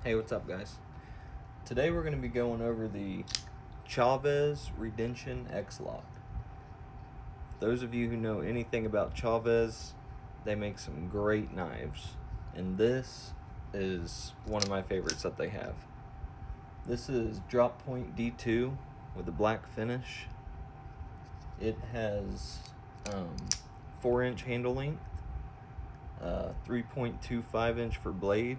Hey, what's up, guys? Today we're going to be going over the CHAVES Redemption X-Lock. For those of you who know anything about CHAVES, they make some great knives, and this is one of my favorites that they have. This is drop point D2 with a black finish. It has 4-inch handle length, 3.25 inch for blade,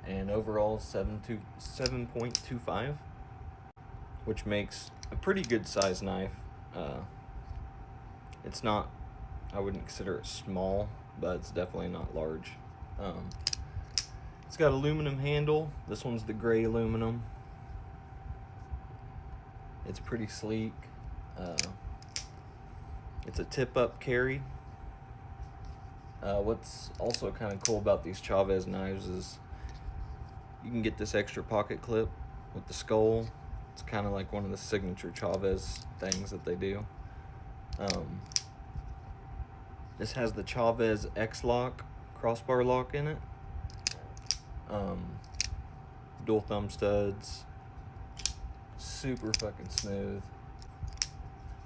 and overall 7.25, which makes a pretty good size knife. It's not, I wouldn't consider it small, but it's definitely not large. It's got aluminum handle. This one's the gray aluminum. It's pretty sleek. It's a tip-up carry. What's also kind of cool about these CHAVES knives is you can get this extra pocket clip with the skull. It's kind of like one of the signature CHAVES things that they do. This has the CHAVES X-Lock crossbar lock in it. Dual thumb studs. Super fucking smooth.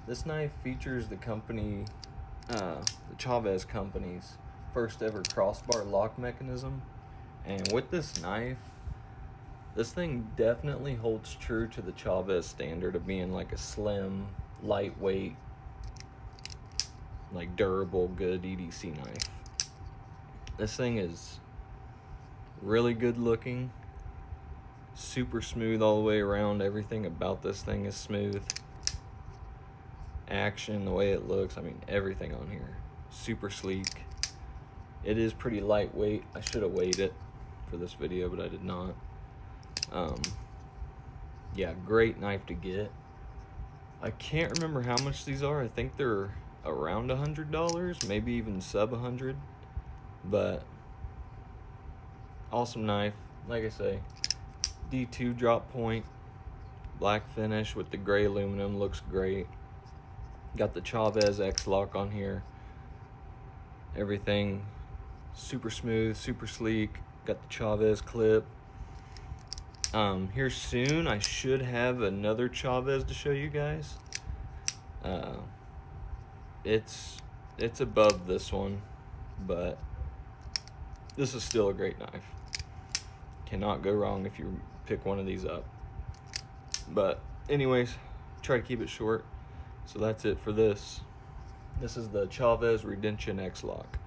This knife features the company, the CHAVES company's first ever crossbar lock mechanism. And with this knife, this thing definitely holds true to the CHAVES standard of being like a slim, lightweight, like durable, good EDC knife. This thing is really good looking, super smooth all the way around. Everything about this thing is smooth. Action, the way it looks, I mean everything on here, super sleek. It is pretty lightweight. I should have weighed it for this video, but I did not. Yeah, great knife to get. I can't remember how much these are. I think they're around $100, maybe even sub 100, but awesome knife. Like I say, D2 drop point, black finish with the gray aluminum, looks great. Got the CHAVES X-Lock on here. Everything super smooth, super sleek. Got the CHAVES clip. Here soon I should have another CHAVES to show you guys. It's above this one, but this is still a great knife. Cannot go wrong if you pick one of these up. But anyways, try to keep it short. So that's it for this. This is the CHAVES Redemption X-Lock.